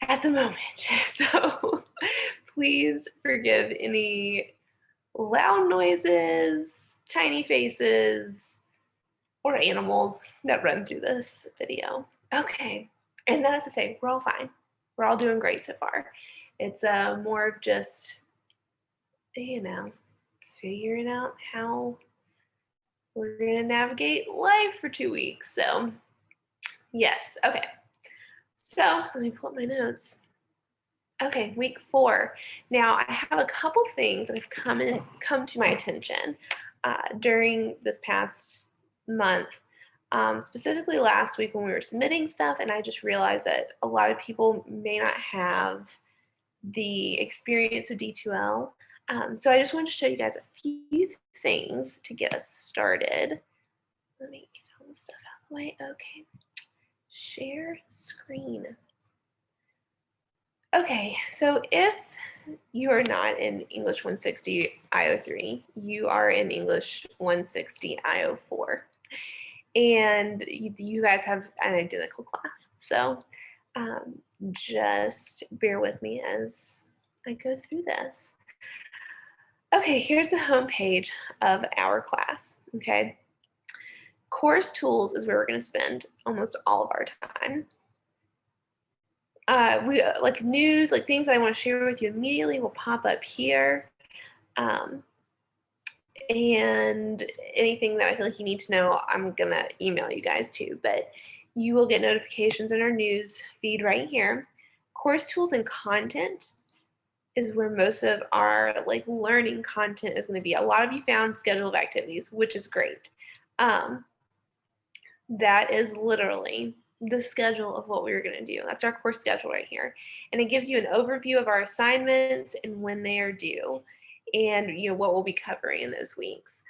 at the moment. So please forgive any loud noises, tiny faces, or animals that run through this video. Okay, and that is to say, we're all fine. We're all doing great so far. It's more of just, you know, figuring out how we're going to navigate life for 2 weeks. So, yes, okay. So, let me pull up my notes. Okay, week 4. Now, I have a couple things that have come to my attention during this past month. Specifically last week when we were submitting stuff, and I just realized that a lot of people may not have the experience with D2L. So I just wanted to show you guys a few things to get us started. Let me get all this stuff out of the way. Okay, share screen. Okay, so if you are not in English 160 IO3, you are in English 160 IO4. And you guys have an identical class. So just bear with me as I go through this. Okay, here's the home page of our class, okay? Course tools is where we're gonna spend almost all of our time. We like news, like things that I want to share with you immediately will pop up here. And anything that I feel like you need to know, I'm gonna email you guys too, but you will get notifications in our news feed right here. Course tools and content is where most of our like learning content is going to be. A lot of you found schedule of activities, which is great. That is literally the schedule of what we're going to do. That's our course schedule right here. And it gives you an overview of our assignments and when they are due and what we'll be covering in those weeks.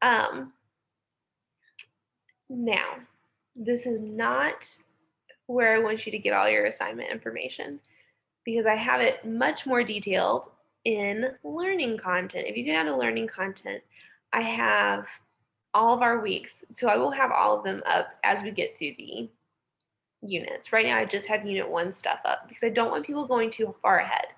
Now, this is not where I want you to get all your assignment information because I have it much more detailed in learning content. If you get down to learning content, I have all of our weeks. So I will have all of them up as we get through the units. Right now, I just have unit 1 stuff up because I don't want people going too far ahead.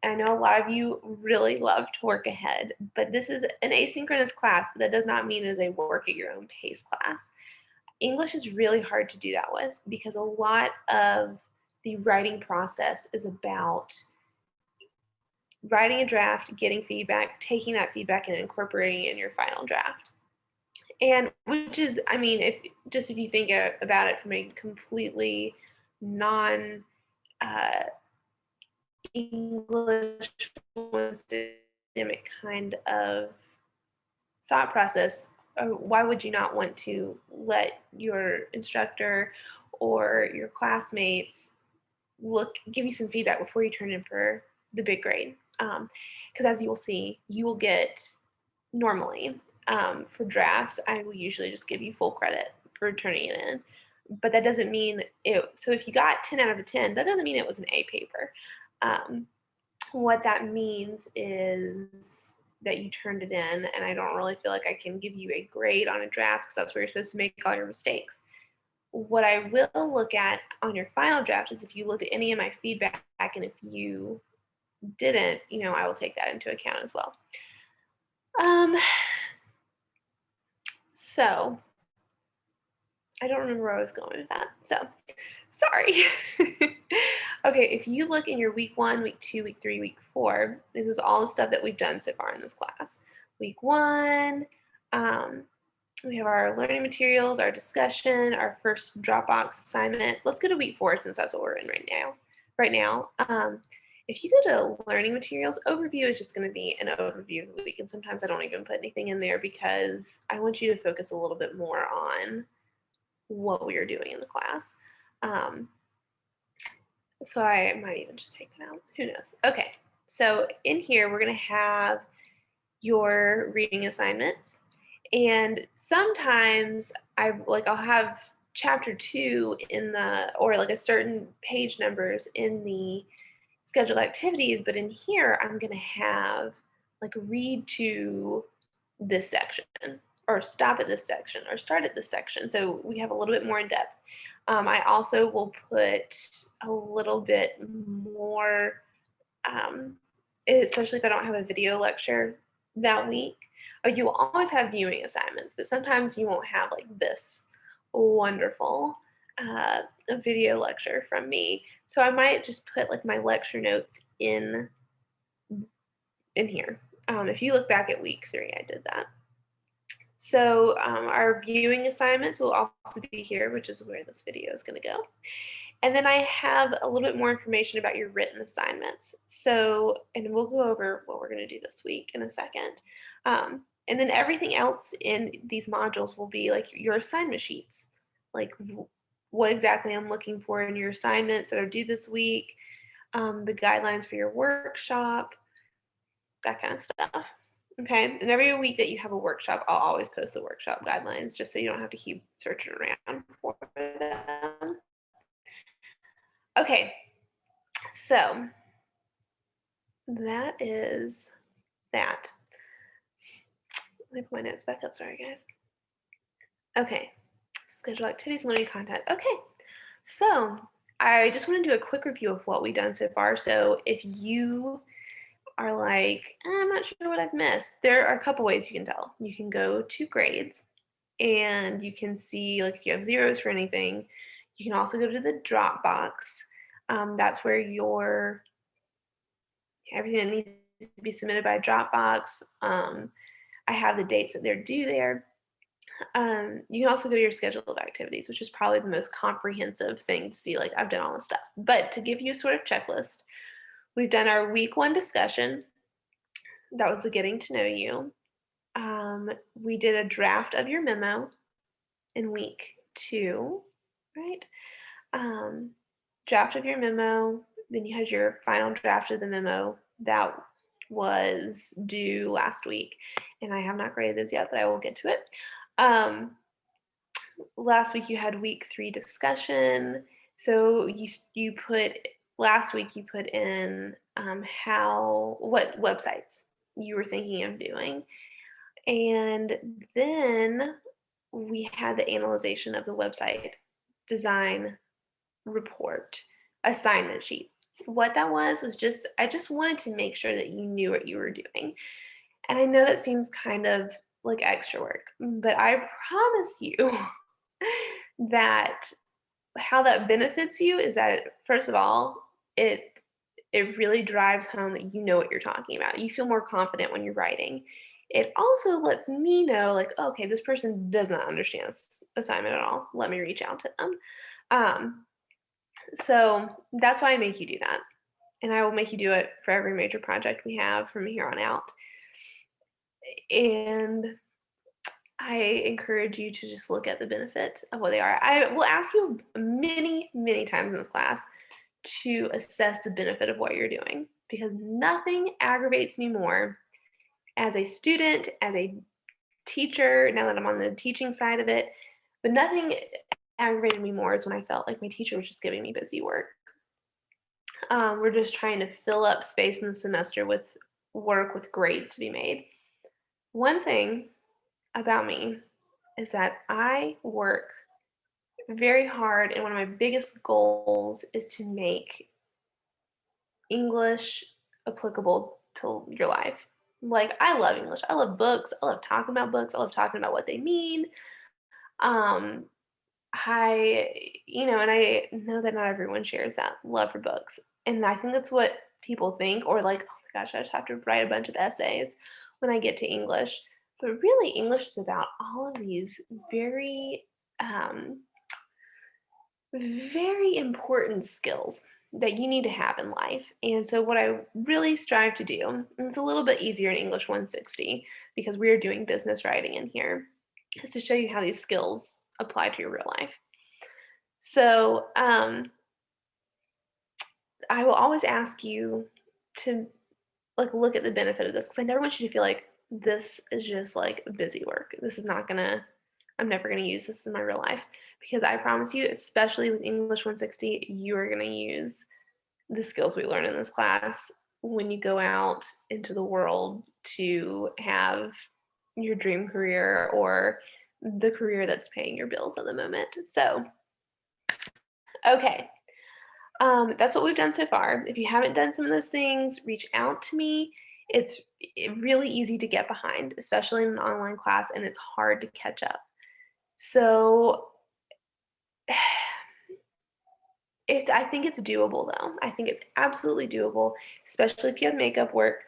And I know a lot of you really love to work ahead, but this is an asynchronous class, but that does not mean it is a work at your own pace class. English is really hard to do that with because a lot of the writing process is about writing a draft, getting feedback, taking that feedback and incorporating it in your final draft. And which is, I mean, if you think about it from a completely non English academic kind of thought process, why would you not want to let your instructor or your classmates give you some feedback before you turn in for the big grade? Because as you will see, you will get normally for drafts, I will usually just give you full credit for turning it in. But that doesn't mean so if you got 10 out of 10, that doesn't mean it was an A paper. What that means is that you turned it in, and I don't really feel like I can give you a grade on a draft because that's where you're supposed to make all your mistakes. What I will look at on your final draft is if you looked at any of my feedback, and if you didn't, I will take that into account as well. So I don't remember where I was going with that. So sorry. Okay, if you look in your week 1, week 2, week 3, week 4, this is all the stuff that we've done so far in this class. Week 1, we have our learning materials, our discussion, our first Dropbox assignment. Let's go to week 4 since that's what we're in right now. If you go to learning materials, overview is just going to be an overview of the week. And sometimes I don't even put anything in there because I want you to focus a little bit more on what we are doing in the class. So I might even just take that out. Who knows? Okay, so in here, we're going to have your reading assignments. And sometimes I'll have chapter 2 or like a certain page numbers in the scheduled activities, but in here, I'm going to have like read to this section or stop at this section or start at this section. So we have a little bit more in depth. I also will put a little bit more, especially if I don't have a video lecture that week. You will always have viewing assignments, but sometimes you won't have like this wonderful a video lecture from me. So I might just put like my lecture notes in here. If you look back at week 3, I did that. So our viewing assignments will also be here, which is where this video is going to go. And then I have a little bit more information about your written assignments. So, and we'll go over what we're going to do this week in a second. And then everything else in these modules will be like your assignment sheets, like what exactly I'm looking for in your assignments that are due this week, the guidelines for your workshop, that kind of stuff. Okay, and every week that you have a workshop, I'll always post the workshop guidelines just so you don't have to keep searching around for them. Okay, so that is that. Let me put my notes back up. Sorry, guys. Okay, schedule activities, learning content. Okay, so I just want to do a quick review of what we've done so far. So if you are like, I'm not sure what I've missed, there are a couple ways you can tell. You can go to grades and you can see like if you have zeros for anything. You can also go to the Dropbox. That's where everything that needs to be submitted by Dropbox. I have the dates that they're due there. You can also go to your schedule of activities, which is probably the most comprehensive thing to see, like I've done all this stuff. But to give you a sort of checklist, we've done our week 1 discussion. That was the getting to know you. We did a draft of your memo in week 2, right? Draft of your memo, then you had your final draft of the memo that was due last week, and I have not graded those yet, but I will get to it. Last week you had week 3 discussion. So you put last week you put in what websites you were thinking of doing, and then we had the analyzation of the website design report assignment sheet. What that was just I just wanted to make sure that you knew what you were doing. And I know that seems kind of like extra work, but I promise you that how that benefits you is that first of all, it really drives home that you know what you're talking about. You feel more confident when you're writing. It also lets me know, like, okay, this person does not understand this assignment at all. Let me reach out to them. So that's why I make you do that. And I will make you do it for every major project we have from here on out. And I encourage you to just look at the benefit of what they are. I will ask you many, many times in this class to assess the benefit of what you're doing because nothing aggravates me more as a student, as a teacher, now that I'm on the teaching side of it, but nothing aggravated me more is when I felt like my teacher was just giving me busy work. We're just trying to fill up space in the semester with work with grades to be made. One thing about me is that I work very hard, and one of my biggest goals is to make English applicable to your life. Like, I love English. I love books. I love talking about books. I love talking about what they mean. Um, and I know that not everyone shares that love for books. And I think that's what people think, or like, oh my gosh, I just have to write a bunch of essays when I get to English. But really, English is about all of these very, very important skills that you need to have in life. And so what I really strive to do, and it's a little bit easier in English 160 because we're doing business writing in here, is to show you how these skills apply to your real life. So I will always ask you to like look at the benefit of this because I never want you to feel like this is just like busy work. I'm never gonna use this in my real life because I promise you, especially with English 160, you are gonna use the skills we learn in this class when you go out into the world to have your dream career or the career that's paying your bills at the moment. So Okay. That's what we've done so far. If you haven't done some of those things, reach out to me. It's really easy to get behind, especially in an online class, and it's hard to catch up. So I think it's doable though. I think it's absolutely doable, especially if you have makeup work.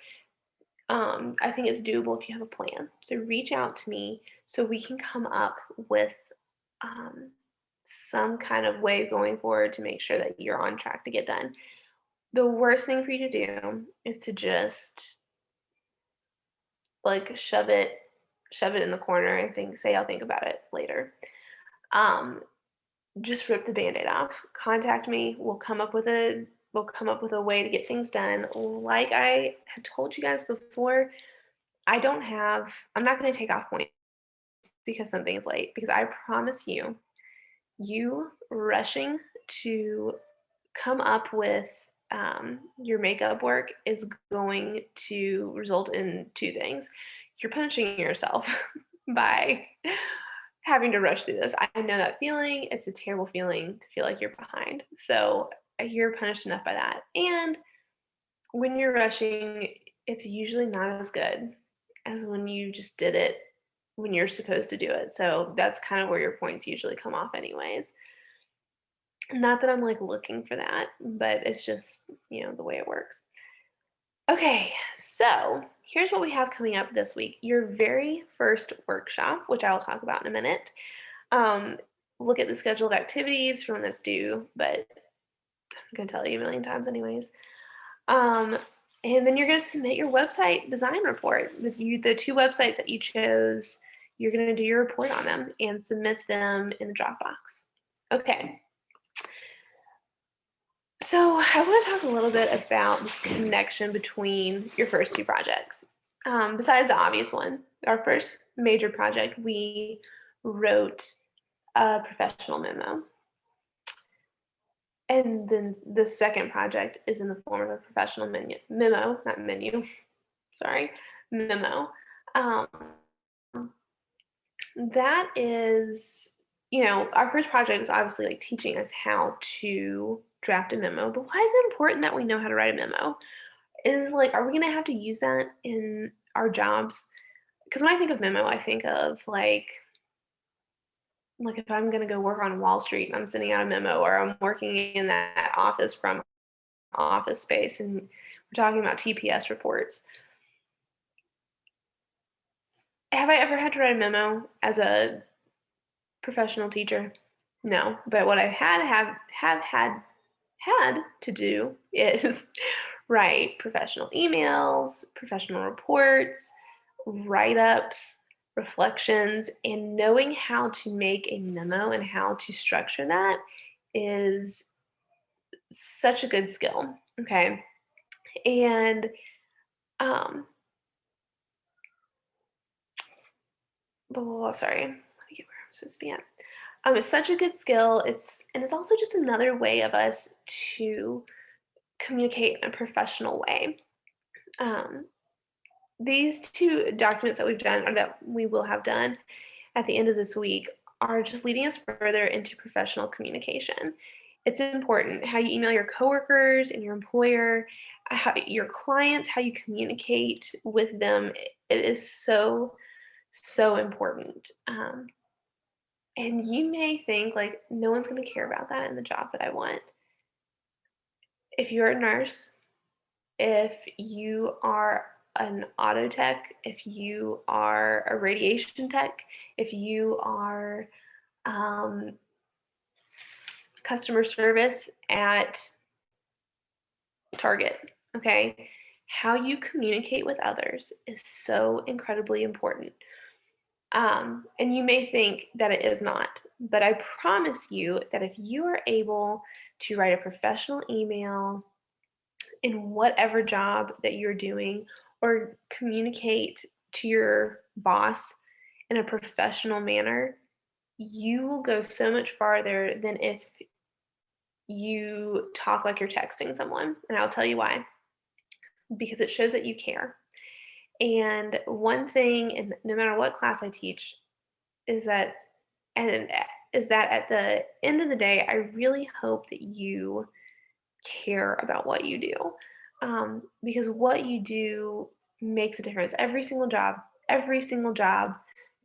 I think it's doable if you have a plan. So reach out to me so we can come up with um, some kind of way going forward to make sure that you're on track to get done. The worst thing for you to do is to just like shove it in the corner and say I'll think about it later. Um, just rip the band-aid off. Contact me. We'll come up with a way to get things done. Like I had told you guys before, I'm not going to take off points because something is late because I promise you, you rushing to come up with your makeup work is going to result in two things. You're punishing yourself by having to rush through this. I know that feeling. It's a terrible feeling to feel like you're behind. So you're punished enough by that. And when you're rushing, it's usually not as good as when you just did it when you're supposed to do it. So that's kind of where your points usually come off, anyways. Not that I'm like looking for that, but it's just, the way it works. Okay, so here's what we have coming up this week. Your very first workshop, which I will talk about in a minute. Um, look at the schedule of activities for when that's due, but I'm going to tell you a million times, anyways. Um, and then you're going to submit your website design report. The two websites that you chose, you're going to do your report on them and submit them in the Dropbox. Okay. So I want to talk a little bit about this connection between your first two projects. Besides the obvious one, our first major project, we wrote a professional memo. And then the second project is in the form of a professional memo, not menu, sorry, memo. Um, that is, our first project is obviously like teaching us how to draft a memo, but why is it important that we know how to write a memo? Is like, are we going to have to use that in our jobs? Because when I think of memo, I think of like if I'm going to go work on Wall Street and I'm sending out a memo, or I'm working in that office from office space and we're talking about TPS reports. Have I ever had to write a memo as a professional teacher? No, but what I've had to do is write professional emails, professional reports, write-ups, reflections, and knowing how to make a memo and how to structure that is such a good skill. Okay. And sorry, let me get where I'm supposed to be at. It's such a good skill. It's also just another way of us to communicate in a professional way. Um, these two documents that we've done, or that we will have done at the end of this week, are just leading us further into professional communication. It's important how you email your coworkers and your employer, your clients, how you communicate with them. It is so, so important. And you may think like, no one's going to care about that in the job that I want. If you're a nurse, if you are an auto tech, if you are a radiation tech, if you are customer service at Target, okay? How you communicate with others is so incredibly important. And you may think that it is not, but I promise you that if you are able to write a professional email in whatever job that you're doing, or communicate to your boss in a professional manner, you will go so much farther than if you talk like you're texting someone. And I'll tell you why. Because it shows that you care. And one thing, and no matter what class I teach, is that, and is that at the end of the day, I really hope that you care about what you do, because what you do makes a difference. Every single job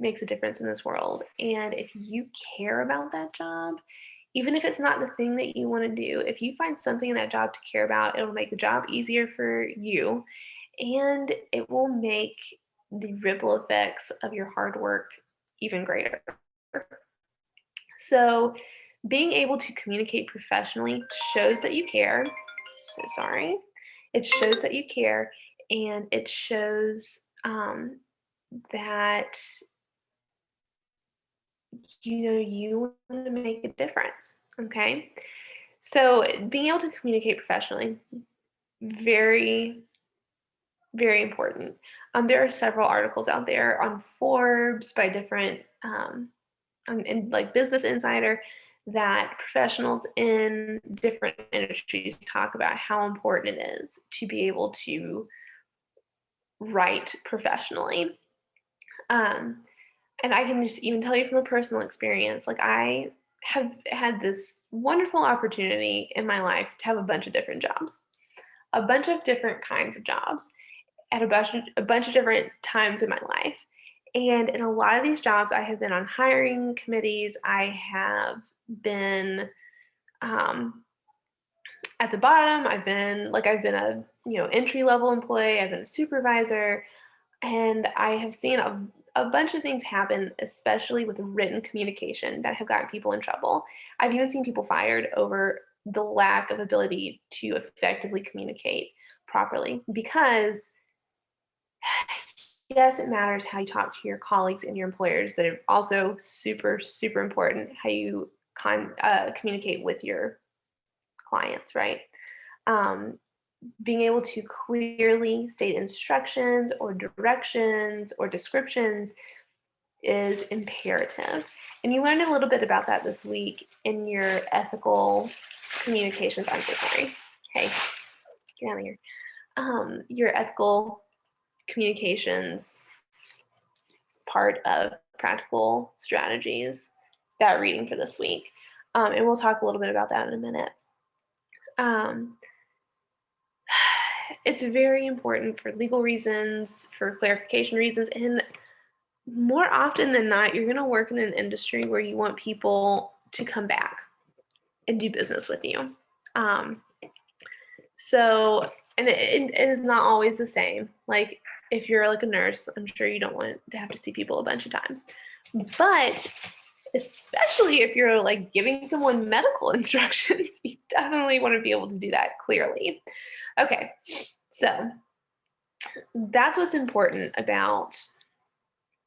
makes a difference in this world. And if you care about that job, even if it's not the thing that you want to do, if you find something in that job to care about, it'll make the job easier for you, and it will make the ripple effects of your hard work even greater. So, being able to communicate professionally shows that you care. So sorry. It shows that you care, and it shows that you want to make a difference. Okay. So, being able to communicate professionally, very, very important. There are several articles out there on Forbes by different and like Business Insider that professionals in different industries talk about how important it is to be able to write professionally. Um, and I can just even tell you from a personal experience, like I have had this wonderful opportunity in my life to have a bunch of different jobs, a bunch of different kinds of jobs at a bunch of different times in my life. And in a lot of these jobs, I have been on hiring committees. I have been at the bottom. I've been a entry level employee. I've been a supervisor, and I have seen a bunch of things happen, especially with written communication, that have gotten people in trouble. I've even seen people fired over the lack of ability to effectively communicate properly because yes, it matters how you talk to your colleagues and your employers, but it's also super, super important how you communicate with your clients, right? Um, Being able to clearly state instructions or directions or descriptions is imperative. And you learned a little bit about that this week in your ethical communications. I'm so sorry. Hey, get out of here. Your ethical communications part of practical strategies, that reading for this week. And we'll talk a little bit about that in a minute. Um, it's very important for legal reasons, for clarification reasons, and more often than not, you're going to work in an industry where you want people to come back and do business with you. Um, so, and it is not always the same. Like if you're like a nurse, I'm sure you don't want to have to see people a bunch of times. But especially if you're like giving someone medical instructions, you definitely want to be able to do that clearly. Okay, so that's what's important about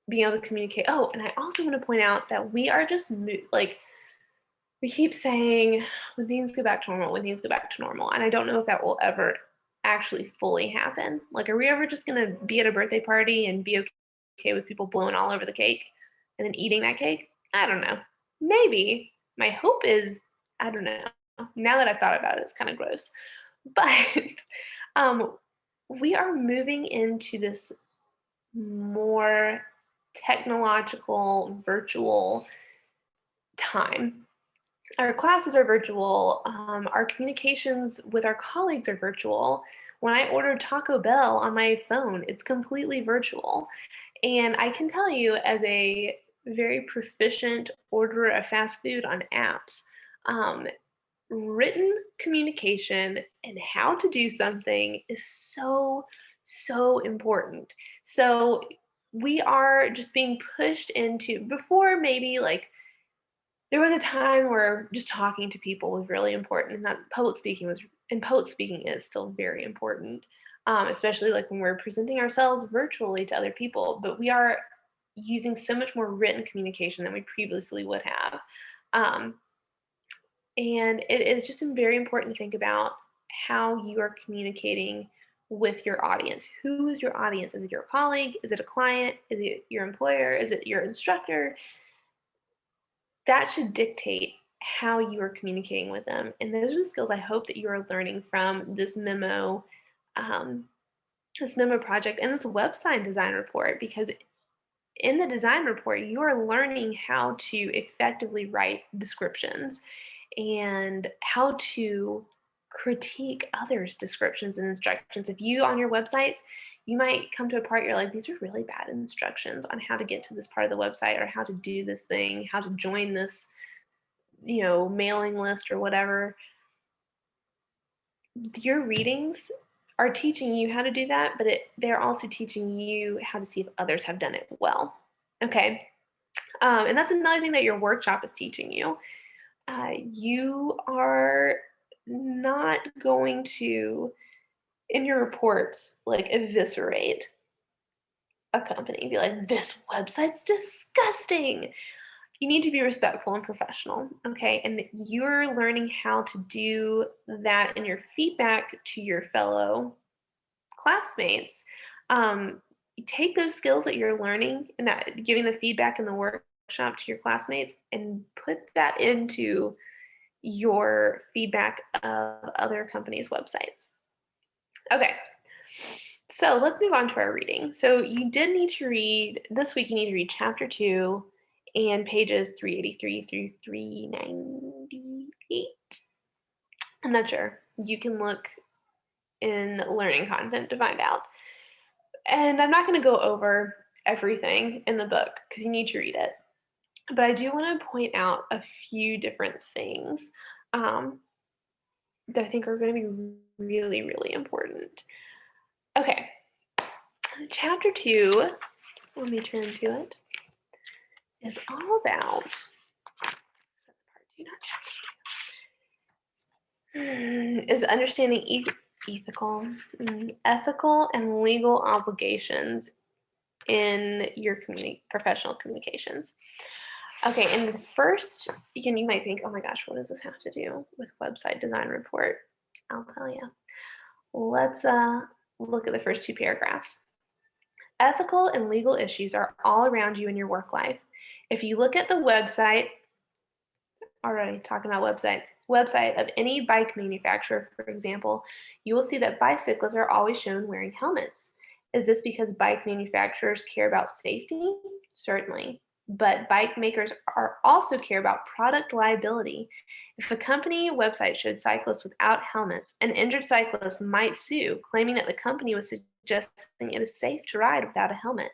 being able to communicate. Oh, and I also want to point out that we are just like we keep saying when things go back to normal, when things go back to normal, and I don't know if that will ever actually fully happen. Like, are we ever just going to be at a birthday party and be okay with people blowing all over the cake and then eating that cake? I don't know. Maybe. My hope is, I don't know. Now that I've thought about it, it's kind of gross. But we are moving into this more technological, virtual time. Our classes are virtual. Our communications with our colleagues are virtual. When I order Taco Bell on my phone, it's completely virtual. And I can tell you, as a very proficient orderer of fast food on apps, written communication and how to do something is so, so important. So we are just being pushed into, before maybe like there was a time where just talking to people was really important, and that public speaking is still very important, especially like when we're presenting ourselves virtually to other people. But we are using so much more written communication than we previously would have. Um, and it is just very important to think about how you are communicating with your audience. Who is your audience? Is it your colleague? Is it a client? Is it your employer? Is it your instructor? That should dictate how you are communicating with them. And those are the skills I hope that you are learning from um, this memo project and this website design report, because in the design report, you are learning how to effectively write descriptions and how to critique others' descriptions and instructions. If you on your websites, you might come to a part you're like, these are really bad instructions on how to get to this part of the website or how to do this thing, how to join this, mailing list or whatever. Your readings are teaching you how to do that, but they're also teaching you how to see if others have done it well. Okay. And that's another thing that your workshop is teaching you. You are not going to, in your reports, like eviscerate a company, be like, this website's disgusting. You need to be respectful and professional, okay? And you're learning how to do that in your feedback to your fellow classmates. Take those skills that you're learning and that giving the feedback in the workshop to your classmates and put that into your feedback of other companies' websites. Okay, so let's move on to our reading. So you did need to read, this week you need to read chapter 2 and pages 383 through 398. I'm not sure. You can look in learning content to find out. And I'm not going to go over everything in the book because you need to read it. But I do want to point out a few different things that I think are going to be really, really important. Okay, chapter 2, let me turn to it, is all about, that's part 2, not chapter 2, is understanding ethical and legal obligations in your professional communications. Okay, and the first, you might think, oh my gosh, what does this have to do with website design report? I'll tell you. Let's look at the first 2 paragraphs. Ethical and legal issues are all around you in your work life. If you look at the website, already talking about website of any bike manufacturer, for example, you will see that bicyclists are always shown wearing helmets. Is this because bike manufacturers care about safety? Certainly. But bike makers also care about product liability. If a company website showed cyclists without helmets, an injured cyclist might sue, claiming that the company was suggesting it is safe to ride without a helmet.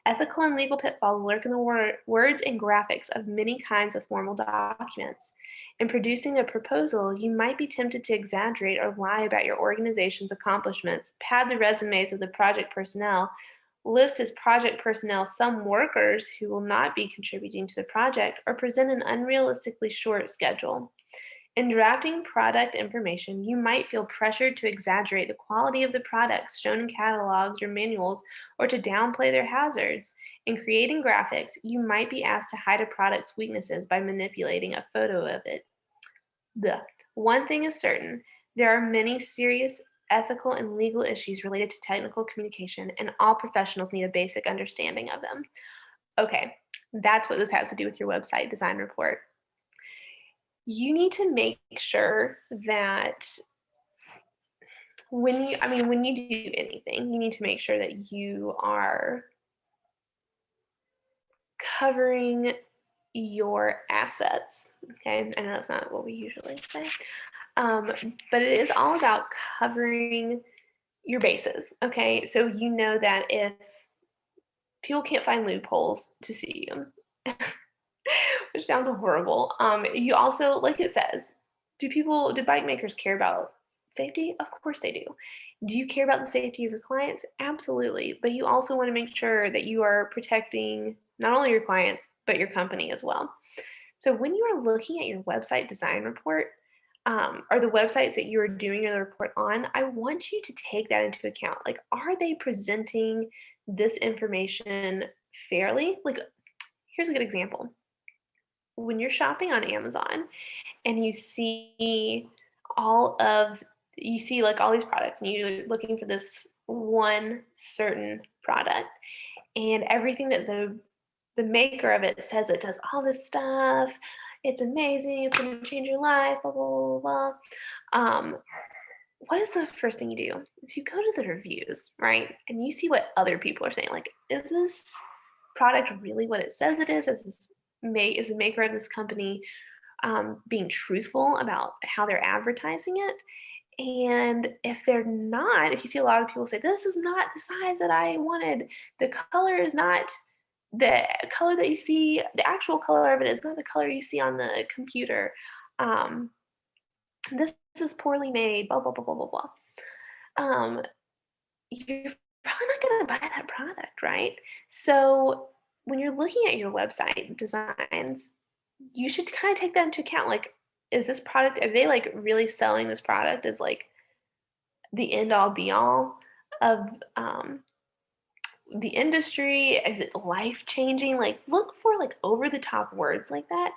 Ethical and legal pitfalls lurk in the words and graphics of many kinds of formal documents. In producing a proposal, you might be tempted to exaggerate or lie about your organization's accomplishments, pad the resumes of the project personnel, list as project personnel some workers who will not be contributing to the project, or present an unrealistically short schedule. In drafting product information, you might feel pressured to exaggerate the quality of the products shown in catalogs or manuals or to downplay their hazards. In creating graphics, you might be asked to hide a product's weaknesses by manipulating a photo of it. One thing is certain, there are many serious ethical and legal issues related to technical communication, and all professionals need a basic understanding of them. Okay, that's what this has to do with your website design report. You need to make sure that when you do anything, you need to make sure that you are covering your assets. Okay, I know that's not what we usually say, but it is all about covering your bases. Okay, so you know that if people can't find loopholes to sue you, which sounds horrible. You also, like it says, do bike makers care about safety? Of course they do. Do you care about the safety of your clients? Absolutely. But you also want to make sure that you are protecting not only your clients, but your company as well. So when you are looking at your website design report, or the websites that you are doing your report on, I want you to take that into account. Like, are they presenting this information fairly? Like, here's a good example. When you're shopping on Amazon and you see like all these products and you're looking for this one certain product, and everything that the maker of it says it does all this stuff, it's amazing, it's going to change your life, blah blah blah blah. What is the first thing you do? Is you go to the reviews, right? And you see what other people are saying. Like, is this product really what it says it is? Is the maker of this company being truthful about how they're advertising it? And if they're not, if you see a lot of people say, this is not the size that I wanted, the color is not the color that you see, the actual color of it is not the color you see on the computer. Um, this is poorly made, blah, blah, blah, blah, blah, blah. You're probably not going to buy that product, right? So when you're looking at your website designs, you should kind of take that into account. Like, is this product, are they like really selling this product as like the end all be all of the industry? Is it life changing? Like, look for like over the top words like that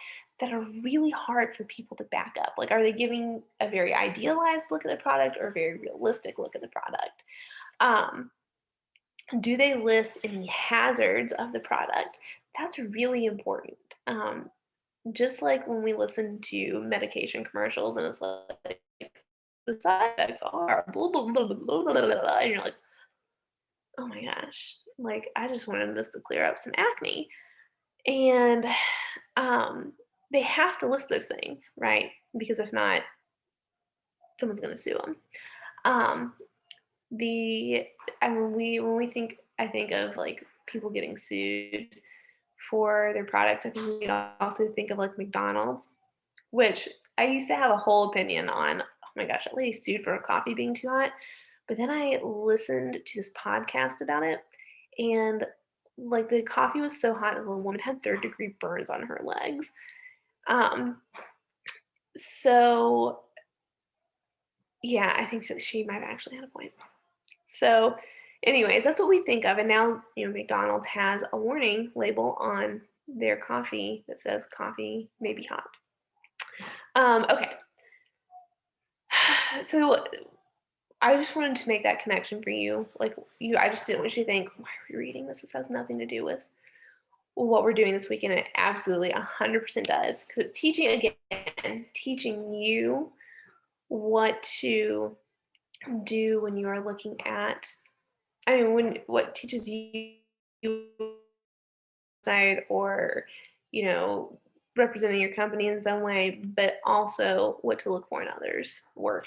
are really hard for people to back up. Like, are they giving a very idealized look at the product or a very realistic look at the product? Do they list any hazards of the product? That's really important. Just like when we listen to medication commercials and it's like, the side effects are blah, blah, blah, blah, blah, blah, blah, and you're like, oh my gosh, like I just wanted this to clear up some acne. And they have to list those things, right? Because if not, someone's going to sue them. Um, the and when we think, I think of like people getting sued for their products. I think we also think of like McDonald's, which I used to have a whole opinion on. Oh my gosh, that lady sued for a coffee being too hot. But then I listened to this podcast about it, and like the coffee was so hot that the woman had third-degree burns on her legs. Um, so yeah, I think so. She might have actually had a point. So, anyways, that's what we think of. And now, McDonald's has a warning label on their coffee that says coffee may be hot. Okay. So I just wanted to make that connection for you. I just didn't want you to think, why are we reading this? This has nothing to do with what we're doing this weekend. It absolutely 100% does, because it's teaching you what to do when you are looking at, what teaches you side, or representing your company in some way, but also what to look for in others' work.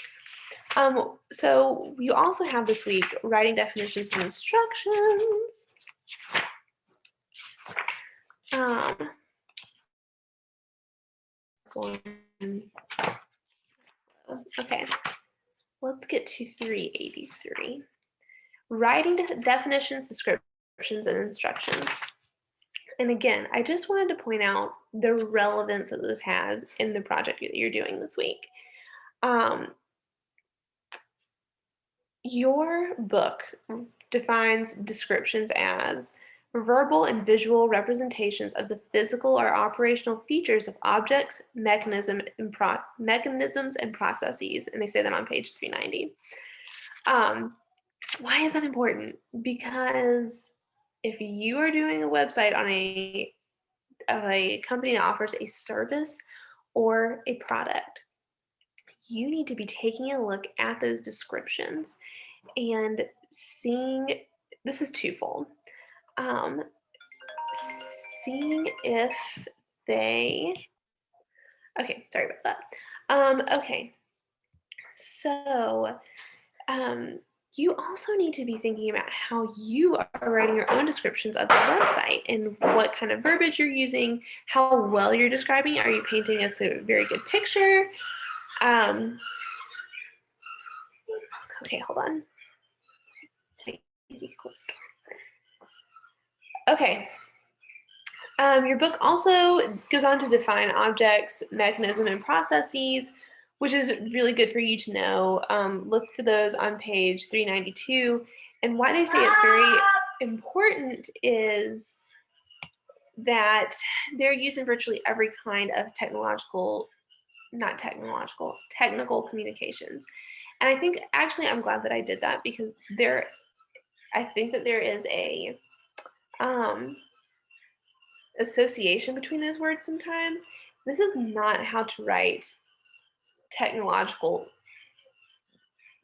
So you also have this week writing definitions and instructions. Okay, let's get to 383. Writing definitions, descriptions, and instructions. And again, I just wanted to point out the relevance that this has in the project that you're doing this week. Your book defines descriptions as verbal and visual representations of the physical or operational features of objects, mechanisms, and processes. And they say that on page 390. Why is that important? Because if you are doing a website on a company that offers a service or a product, you need to be taking a look at those descriptions and seeing, this is twofold, seeing if they, okay, sorry about that. Okay, so you also need to be thinking about how you are writing your own descriptions of the website and what kind of verbiage you're using, how well you're describing it. Are you painting us a very good picture? Okay, hold on. Okay. Your book also goes on to define objects, mechanism, and processes, which is really good for you to know. Look for those on page 392. And why they say it's very important is that they're used in virtually every kind of technical communications. And I think, actually, I'm glad that I did that, because I think that there is a association between those words sometimes. This is not how to write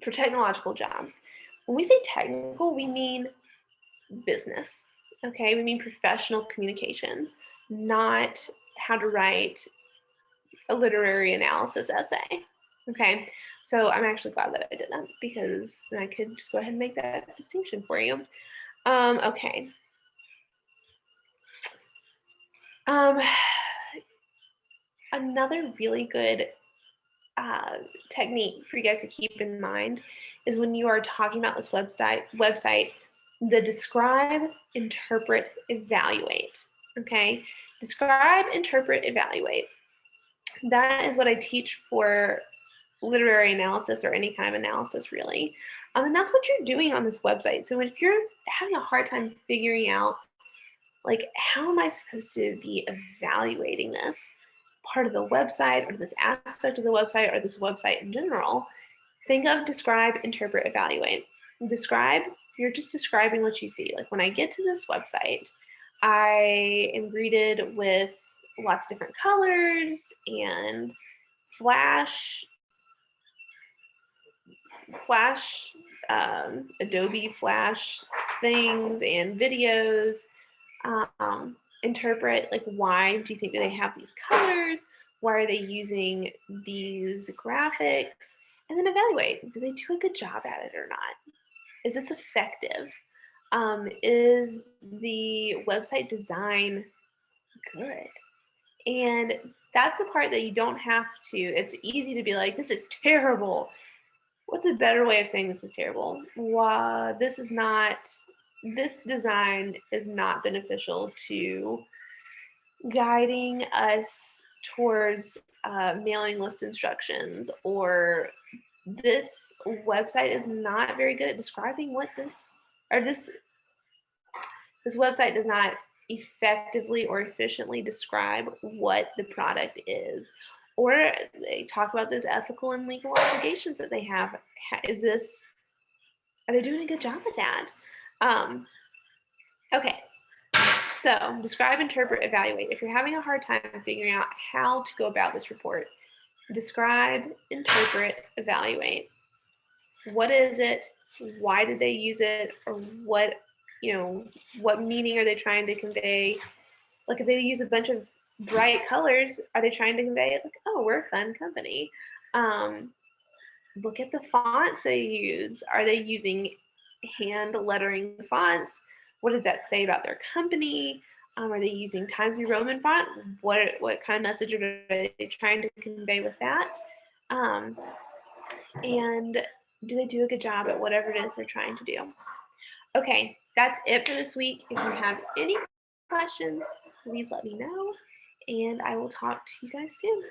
for technological jobs. When we say technical, we mean business. Okay, we mean professional communications, not how to write a literary analysis essay. Okay, so I'm actually glad that I did that because then I could just go ahead and make that distinction for you. Okay. Another really good technique for you guys to keep in mind is when you are talking about this website, the describe, interpret, evaluate. Okay, describe, interpret, evaluate. That is what I teach for literary analysis or any kind of analysis, really. And that's what you're doing on this website. So if you're having a hard time figuring out, like, how am I supposed to be evaluating this part of the website or this aspect of the website or this website in general, think of describe, interpret, evaluate. Describe, you're just describing what you see. Like when I get to this website, I am greeted with lots of different colors and flash, Adobe Flash things and videos. Interpret, like, why do you think that they have these colors? Why are they using these graphics? And then evaluate, do they do a good job at it or not? Is this effective? Is the website design good? And that's the part that you don't have to, it's easy to be like, this is terrible. What's a better way of saying this is terrible? This design is not beneficial to guiding us towards mailing list instructions, or this website is not very good at describing what this website does not effectively or efficiently describe what the product is. Or they talk about those ethical and legal obligations that they have. Are they doing a good job at that? Okay, so describe, interpret, evaluate. If you're having a hard time figuring out how to go about this report, describe, interpret, evaluate. What is it? Why did they use it? Or what meaning are they trying to convey? Like if they use a bunch of bright colors, are they trying to convey like, oh, we're a fun company? Look at the fonts they use. Are they using hand lettering fonts? What does that say about their company? Are they using Times New Roman font? What kind of message are they trying to convey with that? And do they do a good job at whatever it is they're trying to do? Okay, that's it for this week. If you have any questions, please let me know, and I will talk to you guys soon.